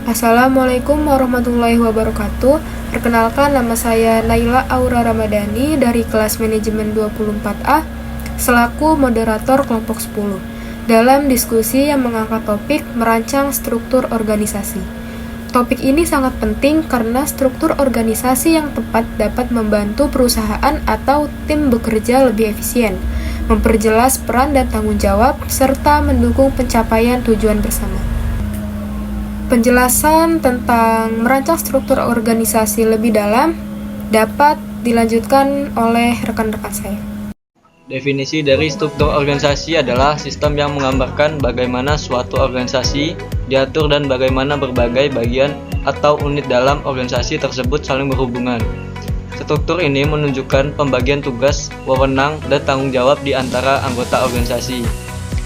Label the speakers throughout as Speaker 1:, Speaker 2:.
Speaker 1: Assalamualaikum warahmatullahi wabarakatuh. Perkenalkan, nama saya Naila Aura Ramadhani dari kelas manajemen 24A selaku moderator kelompok 10 dalam diskusi yang mengangkat topik merancang struktur organisasi. Topik ini sangat penting karena struktur organisasi yang tepat dapat membantu perusahaan atau tim bekerja lebih efisien, memperjelas peran dan tanggung jawab, serta mendukung pencapaian tujuan bersama. Penjelasan tentang merancang struktur organisasi lebih dalam dapat dilanjutkan oleh rekan-rekan saya.
Speaker 2: Definisi dari struktur organisasi adalah sistem yang menggambarkan bagaimana suatu organisasi diatur dan bagaimana berbagai bagian atau unit dalam organisasi tersebut saling berhubungan. Struktur ini menunjukkan pembagian tugas, wewenang, dan tanggung jawab di antara anggota organisasi,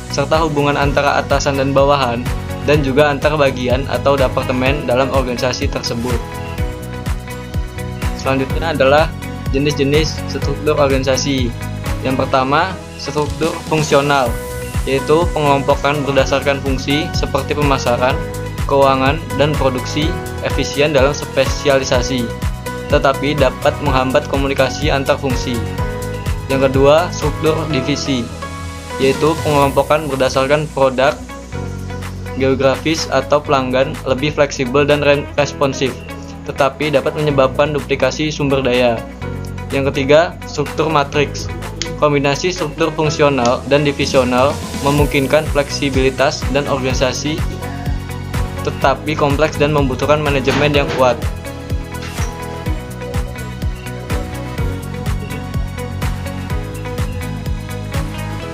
Speaker 2: serta hubungan antara atasan dan bawahan, dan juga antar bagian atau departemen dalam organisasi tersebut. Selanjutnya adalah jenis-jenis struktur organisasi. Yang pertama, struktur fungsional, yaitu pengelompokan berdasarkan fungsi seperti pemasaran, keuangan, dan produksi efisien dalam spesialisasi, tetapi dapat menghambat komunikasi antar fungsi. Yang kedua, struktur divisi, yaitu pengelompokan berdasarkan produk, geografis atau pelanggan, lebih fleksibel dan responsif, tetapi dapat menyebabkan duplikasi sumber daya. Yang ketiga, struktur matriks. Kombinasi struktur fungsional dan divisional memungkinkan fleksibilitas dan organisasi, tetapi kompleks dan membutuhkan manajemen yang kuat.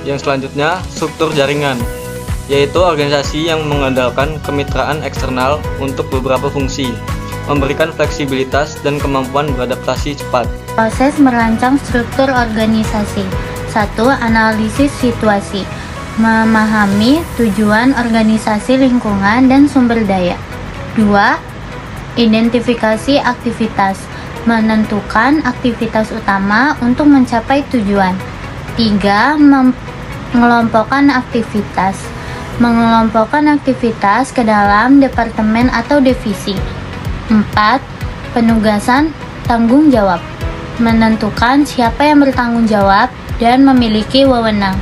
Speaker 2: Yang selanjutnya, struktur jaringan, yaitu organisasi yang mengandalkan kemitraan eksternal untuk beberapa fungsi, memberikan fleksibilitas dan kemampuan beradaptasi cepat.
Speaker 3: Proses merancang struktur organisasi. 1. Analisis situasi. Memahami tujuan organisasi, lingkungan, dan sumber daya. 2. Identifikasi aktivitas. Menentukan aktivitas utama untuk mencapai tujuan. 3. Mengelompokkan aktivitas. Mengelompokkan aktivitas ke dalam departemen atau divisi. 4. Penugasan tanggung jawab. Menentukan siapa yang bertanggung jawab dan memiliki wewenang.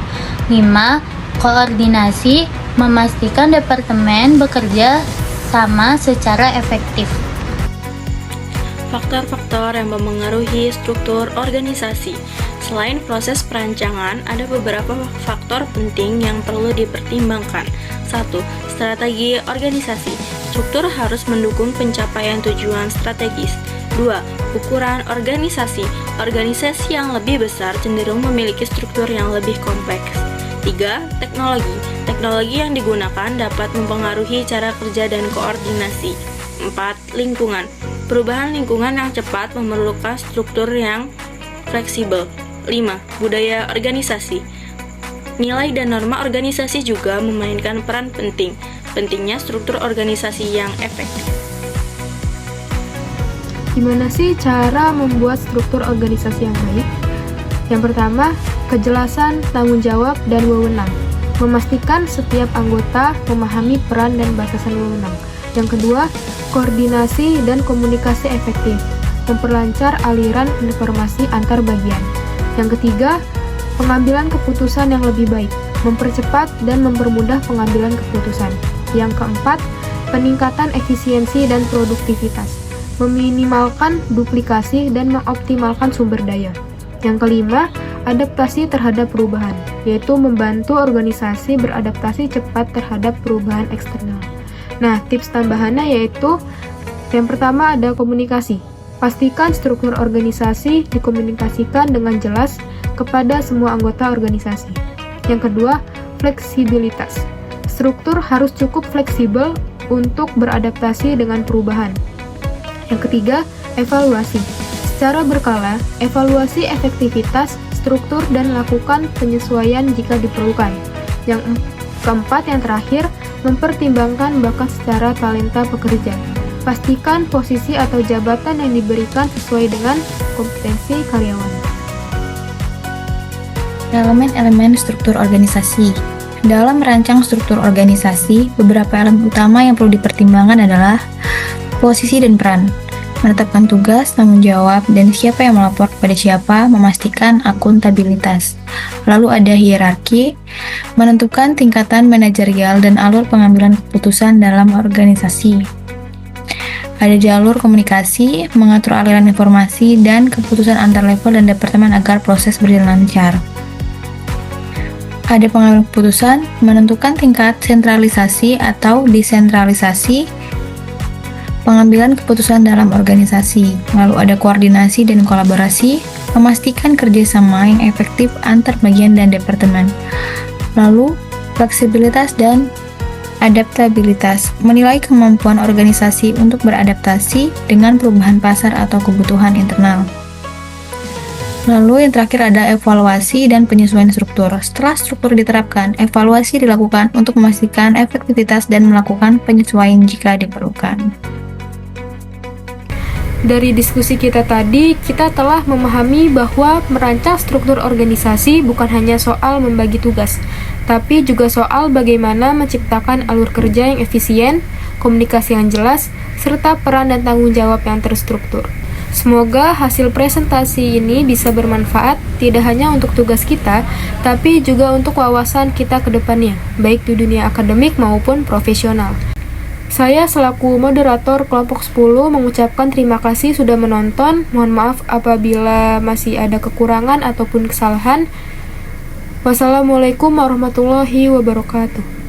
Speaker 3: 5. Koordinasi. Memastikan departemen bekerja sama secara efektif.
Speaker 4: Faktor-faktor yang memengaruhi struktur organisasi. Selain proses perancangan, ada beberapa faktor penting yang perlu dipertimbangkan. 1. Strategi organisasi. Struktur harus mendukung pencapaian tujuan strategis. 2. Ukuran organisasi. Organisasi yang lebih besar cenderung memiliki struktur yang lebih kompleks. 3. Teknologi. Teknologi yang digunakan dapat mempengaruhi cara kerja dan koordinasi. 4. Lingkungan. Perubahan lingkungan yang cepat memerlukan struktur yang fleksibel. 5. Budaya organisasi. Nilai dan norma organisasi juga memainkan peran penting. Pentingnya struktur organisasi yang efektif.
Speaker 1: Gimana sih cara membuat struktur organisasi yang baik? Yang pertama, kejelasan tanggung jawab dan wewenang. Memastikan setiap anggota memahami peran dan batasan wewenang. Yang kedua, koordinasi dan komunikasi efektif. Memperlancar aliran informasi antar bagian. Yang ketiga, pengambilan keputusan yang lebih baik, mempercepat dan mempermudah pengambilan keputusan. Yang keempat, peningkatan efisiensi dan produktivitas, meminimalkan duplikasi dan mengoptimalkan sumber daya. Yang kelima, adaptasi terhadap perubahan, yaitu membantu organisasi beradaptasi cepat terhadap perubahan eksternal. Nah, tips tambahannya yaitu yang pertama ada komunikasi. Pastikan struktur organisasi dikomunikasikan dengan jelas kepada semua anggota organisasi. Yang kedua, fleksibilitas. Struktur harus cukup fleksibel untuk beradaptasi dengan perubahan. Yang ketiga, evaluasi. Secara berkala, evaluasi efektivitas struktur dan lakukan penyesuaian jika diperlukan. Yang keempat, yang terakhir, mempertimbangkan bakat secara talenta pekerja. Pastikan posisi atau jabatan yang diberikan sesuai dengan kompetensi karyawan.
Speaker 5: Elemen-elemen struktur organisasi. Dalam merancang struktur organisasi, beberapa elemen utama yang perlu dipertimbangkan adalah posisi dan peran, menetapkan tugas, tanggung jawab, dan siapa yang melapor kepada siapa, memastikan akuntabilitas. Lalu ada hierarki, menentukan tingkatan manajerial dan alur pengambilan keputusan dalam organisasi. Ada jalur komunikasi, mengatur aliran informasi dan keputusan antar level dan departemen agar proses berjalan lancar. Ada pengambilan keputusan, menentukan tingkat sentralisasi atau desentralisasi pengambilan keputusan dalam organisasi. Lalu ada koordinasi dan kolaborasi, memastikan kerjasama yang efektif antar bagian dan departemen. Lalu fleksibilitas dan adaptabilitas, menilai kemampuan organisasi untuk beradaptasi dengan perubahan pasar atau kebutuhan internal. Lalu yang terakhir ada evaluasi dan penyesuaian struktur. Setelah struktur diterapkan, evaluasi dilakukan untuk memastikan efektivitas dan melakukan penyesuaian jika diperlukan.
Speaker 1: Dari diskusi kita tadi, kita telah memahami bahwa merancang struktur organisasi bukan hanya soal membagi tugas, tapi juga soal bagaimana menciptakan alur kerja yang efisien, komunikasi yang jelas, serta peran dan tanggung jawab yang terstruktur. Semoga hasil presentasi ini bisa bermanfaat tidak hanya untuk tugas kita, tapi juga untuk wawasan kita ke depannya, baik di dunia akademik maupun profesional. Saya selaku moderator kelompok 10 mengucapkan terima kasih sudah menonton. Mohon maaf apabila masih ada kekurangan ataupun kesalahan. Wassalamualaikum warahmatullahi wabarakatuh.